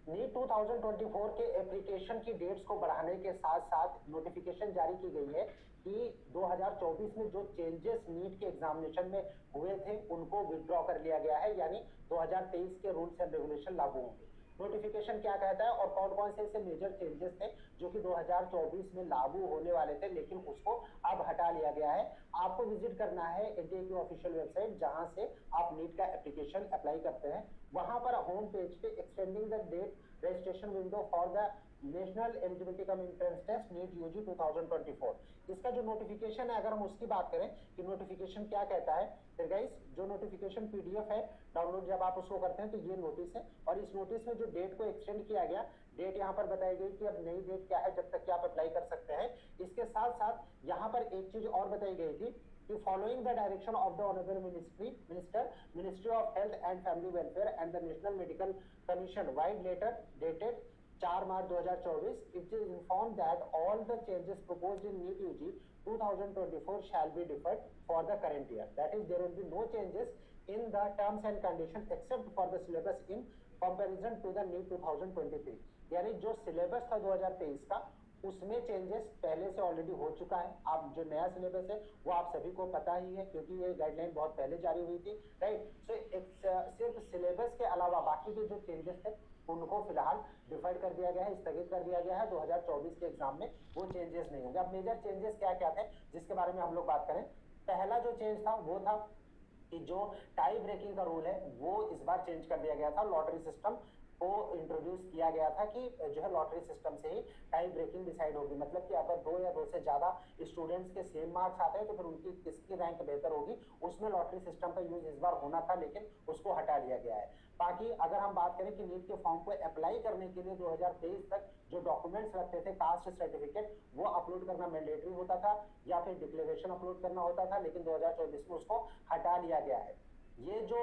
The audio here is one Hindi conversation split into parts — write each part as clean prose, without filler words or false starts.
नीट 2024 के एप्लीकेशन की डेट्स को बढ़ाने के साथ साथ नोटिफिकेशन जारी की गई है कि 2024 में जो चेंजेस नीट के एग्जामिनेशन में हुए थे उनको विड्रॉ कर लिया गया है, यानी 2023 के रूल्स एंड रेगुलेशन लागू होंगे। नोटिफिकेशन क्या कहता है और कौन कौन से ऐसे मेजर चेंजेस थे जो कि 2024 में लागू होने वाले थे लेकिन उसको अब हटा लिया गया है। आपको विजिट करना है एनटीए की ऑफिशियल वेबसाइट जहां से आप नीट का एप्लीकेशन अप्लाई करते हैं। वहां पर होम पेज पे extending the date registration window for the national eligibility cum entrance test NEET UG 2024, इसका जो नोटिफिकेशन है, अगर हम उसकी बात करें कि नोटिफिकेशन क्या कहता है, फिर गाइस जो नोटिफिकेशन पीडीएफ है डाउनलोड जब आप उसको करते हैं तो ये नोटिस है और इस नोटिस में जो डेट को एक्सटेंड किया गया, डेट यहाँ पर बताई गई कि अब नई डेट क्या है जब तक कि आप अप्लाई कर सकते हैं। इसके साथ साथ यहाँ पर एक चीज और बताई गई थी कि following the direction of the honourable ministry of health and family welfare and the national medical commission vide letter dated 4 March 2024, it is informed that all the changes proposed in NEET UG 2024 shall be deferred for the current year. That is, there will be no changes in the terms and conditions except for the syllabus in comparison to the NEET 2023. यानी जो सिलेबस था 2023 का उसमें चेंजेस पहले से ऑलरेडी हो चुका है। आप जो नया सिलेबस है वो आप सभी को पता ही है क्योंकि ये गाइडलाइन बहुत पहले जारी हुई थी, राइट। सो सिर्फ सिलेबस के अलावा बाकी के जो चेंजेस थे उनको फिलहाल डिफर्ड कर दिया गया है, स्थगित कर दिया गया है। 2024 के एग्जाम में वो चेंजेस नहीं होंगे। अब मेजर चेंजेस क्या क्या थे जिसके बारे में हम लोग बात करें। पहला जो चेंज था वो था कि जो टाई ब्रेकिंग का रूल है वो इस बार चेंज कर दिया गया था। लॉटरी सिस्टम को इंट्रोड्यूस किया गया था कि जो है लॉटरी सिस्टम से ही टाई ब्रेकिंग डिसाइड होगी, मतलब कि अगर 2 या 2 से ज्यादा स्टूडेंट्स के सेम मार्क्स आते हैं तो फिर उनकी किसकी रैंक बेहतर होगी, उसमें लॉटरी सिस्टम का यूज इस बार होना था लेकिन उसको हटा लिया गया है। बाकी अगर हम बात करें कि नीट के फॉर्म को अप्लाई करने के लिए 2023 तक जो डॉक्यूमेंट्स लगते थे, कास्ट सर्टिफिकेट वो अपलोड करना मैंडेटरी होता था या फिर डिक्लेरेशन अपलोड करना होता था, लेकिन 2024 में उसको हटा लिया गया है। ये जो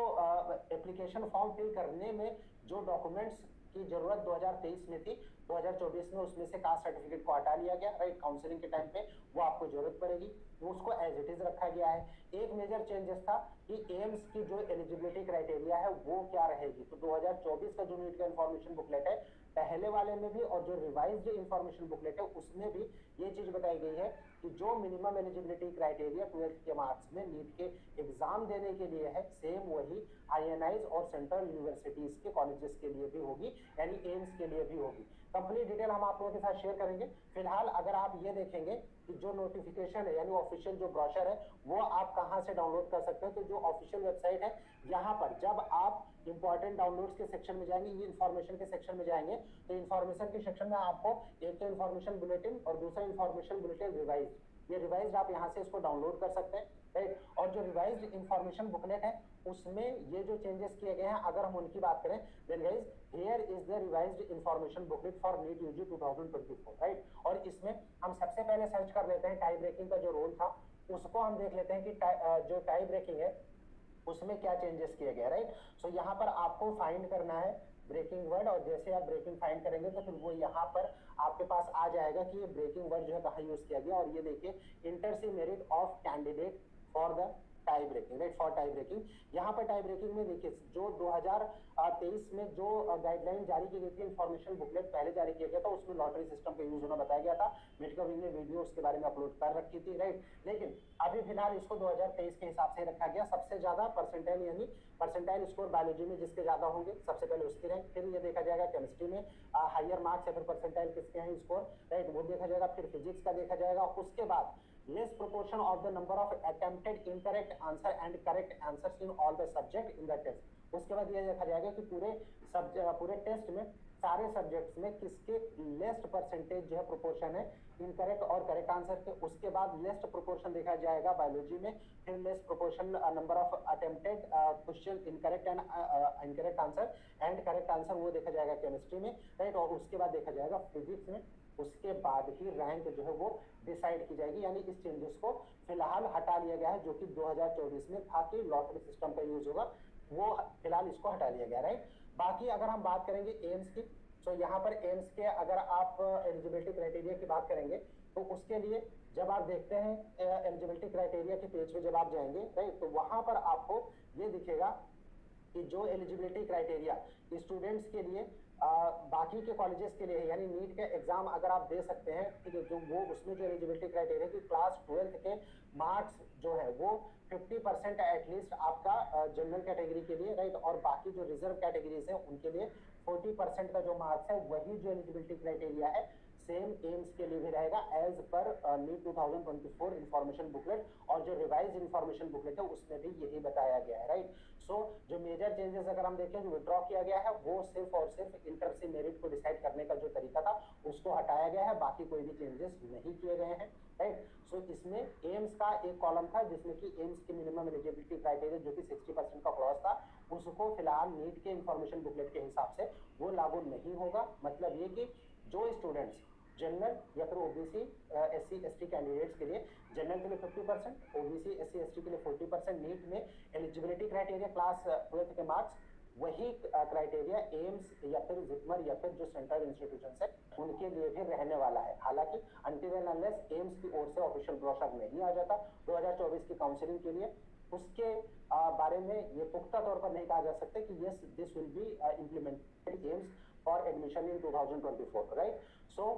एप्लीकेशन फॉर्म फिल करने में जो डॉक्यूमेंट्स की जरूरत 2023 में थी, 2024 में उसमें से कास्ट सर्टिफिकेट को हटा लिया गया, राइट। काउंसलिंग के टाइम पे वो आपको जरूरत पड़ेगी, उसको एज इट इज रखा गया है। एक मेजर चेंजेस था कि एम्स की जो एलिजिबिलिटी क्राइटेरिया है वो क्या रहेगी। तो 2024 का जो नीट का इंफॉर्मेशन बुकलेट है पहले वाले में भी और जो रिवाइज्ड इंफॉर्मेशन बुकलेट है उसमें भी ये चीज बताई गई है कि जो मिनिमम एलिजिबिलिटी क्राइटेरिया 12th के मार्क्स में नीट के एग्जाम देने के लिए है सेम वही आईएनआईज और सेंट्रल यूनिवर्सिटीज के कॉलेजेस के लिए भी होगी, यानी एम्स के लिए भी होगी। कंप्लीट डिटेल हम आप लोगों के साथ शेयर करेंगे। फिलहाल अगर आप ये देखेंगे कि जो नोटिफिकेशन है यानी ऑफिशियल जो ब्रोशर है वो आप कहां से डाउनलोड कर सकते हैं, तो जो ऑफिशियल वेबसाइट है यहाँ पर जब आप इंपॉर्टेंट डाउनलोड्स के सेक्शन में जाएंगे, ये इन्फॉर्मेशन के सेक्शन में जाएंगे तो इन्फॉर्मेशन के सेक्शन में आपको एक तो इन्फॉर्मेशन बुलेटिन और दूसरा इन्फॉर्मेशन बुलेटिन रिवाइज, ये रिवाइज आप यहाँ से इसको डाउनलोड कर सकते हैं, राइट। और जो रिवाइज्ड इंफॉर्मेशन बुकलेट है उसमें ये जो चेंजेस किए गए हैं अगर हम उनकी बात करें, then guys here is the revised information booklet for NEET UG 2024, right. और इसमें हम सबसे पहले सर्च कर लेते हैं टाई ब्रेकिंग का जो रोल था उसको हम देख लेते हैं कि जो टाई ब्रेकिंग है उसमें क्या चेंजेस किए गए, राइट। सो यहाँ पर आपको फाइंड करना है ब्रेकिंग वर्ड और जैसे आप ब्रेकिंग फाइंड करेंगे तो फिर वो यहाँ पर आपके पास आ जाएगा कि ये ब्रेकिंग वर्ड जो है कहाँ यूज किया गया। और ये देखिए inter se merit of candidate for the tie breaking, right, for tie breaking. यहाँ पर टाई ब्रेकिंग में देखिए जो 2023 में जो गाइडलाइन जारी की गई थी, इंफॉर्मेशन बुकलेट पहले जारी किया गया था उसमें लॉटरी सिस्टम का यूज होना बताया गया था। मेडिकल विंग ने वीडियो उसके बारे में अपलोड कर रखी थी, राइट। लेकिन अभी फिलहाल इसको 2023 के हिसाब से रखा गया। सबसे ज्यादा परसेंटाइल यानी परसेंटाइल स्कोर बायोलॉजी में जिसके ज्यादा होंगे सबसे पहले उसकी रैंक, फिर ये देखा जाएगा केमिस्ट्री में हायर मार्क्स या फिर परसेंटाइल किसके हैं स्कोर, राइट, वो देखा जाएगा। फिर फिजिक्स का देखा जाएगा। उसके बाद less proportion of the number of attempted incorrect answer and correct answers in all the subject in the test। उसके बाद ये देखा जाएगा कि पूरे टेस्ट में सारे सब्जेक्ट्स में किसके लेस्ट परसेंटेज जो है प्रोपोर्शन है इनकरेक्ट और करेक्ट आंसर के। उसके बाद लेस्ट प्रोपोर्शन देखा जाएगा बायोलॉजी में, फिर least proportion number of attempted question incorrect and incorrect answer and correct answer वो देखा जाएगा केमिस्ट्री में, राइट। और उसके बाद देखा जाएगा फिजिक्स में। उसके बाद ही रैंक जो है वो डिसाइड की जाएगी, यानी इस चेंजेस को फिलहाल हटा लिया गया है जो कि 2024 में था कि लॉटरी सिस्टम का यूज होगा, वो फिलहाल इसको हटा लिया गया, राइट। बाकी अगर हम बात करेंगे एम्स की, तो यहाँ पर एम्स के अगर आप एलिजिबिलिटी क्राइटेरिया की बात करेंगे तो उसके लिए जब आप देखते हैं एलिजिबिलिटी क्राइटेरिया के पेज पे जब आप जाएंगे, राइट, तो वहां पर आपको ये दिखेगा कि जो एलिजिबिलिटी क्राइटेरिया स्टूडेंट्स के लिए बाकी के कॉलेजेस के लिए है, यानी नीट के एग्जाम अगर आप दे सकते हैं, ठीक है, जो वो उसमें जो एलिजिबिलिटी क्राइटेरिया कि क्लास 12th के मार्क्स जो है वो 50% एटलीस्ट आपका जनरल कैटेगरी के लिए, राइट, और बाकी जो रिजर्व कैटेगरीज है उनके लिए 40% का जो मार्क्स है वही जो एलिजिबिलिटी क्राइटेरिया है सेम एम्स के लिए भी रहेगा as per NEET 2024 information booklet, और जो रिवाइज इंफॉर्मेशन बुकलेट है उसमें भी यही बताया गया है, राइट। सो जो मेजर चेंजेस अगर हम देखें जो विड्रॉ किया गया है वो सिर्फ और सिर्फ इंटर से मेरिट को डिसाइड करने का जो तरीका था उसको हटाया गया है, बाकी कोई भी चेंजेस नहीं किए गए हैं, राइट। सो इसमें एम्स का एक कॉलम था जिसमें कि एम्स की मिनिमम एलिजिबिलिटी क्राइटेरिया जो कि 60% का क्लॉज था उसको फिलहाल नीट के इंफॉर्मेशन बुकलेट के हिसाब से वो लागू नहीं होगा। मतलब ये कि जो स्टूडेंट्स जनरल या फिर ओबीसी एससी एसटी कैंडिडेट्स के लिए जनरल के लिए 50%, ओबीसी एससी एसटी के लिए 40%, नीट में एलिजिबिलिटी क्राइटेरिया क्लास 12th के मार्क्स वही क्राइटेरिया एम्स या फिर जिपमर या फिर जो सेंट्रल इंस्टीट्यूशन है उनके लिए भी रहने वाला है। हालांकि अनटिल एंड अनलेस एम्स की ओर से ऑफिशियल ब्रोशर नहीं आ जाता 2024 की काउंसलिंग के लिए, उसके बारे में ये पुख्ता तौर पर नहीं कहा जा सकता कि yes this will be implemented AIIMS for admission in 2024, right. So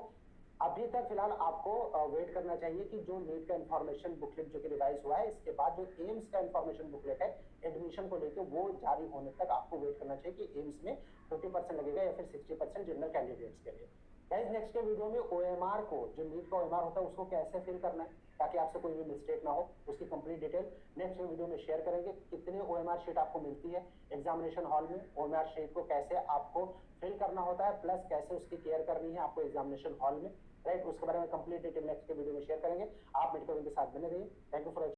अभी तक फिलहाल आपको वेट करना चाहिए कि जो नीट का इंफॉर्मेशन बुकलेट जो कि रिवाइज हुआ है इसके बाद जो एम्स का इंफॉर्मेशन बुकलेट है एडमिशन को लेकर वो जारी होने तक आपको वेट करना चाहिए कि एम्स में 40% लगेगा या फिर 60% जनरल कैंडिडेट्स के लिए। गाइस नेक्स्ट के वीडियो में ओएमआर को, जो नीट का ओएमआर होता है उसको कैसे फिल करना है ताकि आपसे कोई भी मिस्टेक ना हो, उसकी कंप्लीट डिटेल नेक्स्ट वीडियो में शेयर करेंगे। कितने ओएमआर शीट आपको मिलती है एग्जामिनेशन हॉल में, ओएमआर शीट को कैसे आपको फिल करना होता है, प्लस कैसे उसकी केयर करनी है आपको एग्जामिनेशन हॉल में, राइट, उसके बारे में कंप्लीट डिटेल नेक्स्ट के वीडियो में शेयर करेंगे। आप मेडिकल के साथ बने रहिए। Thank you for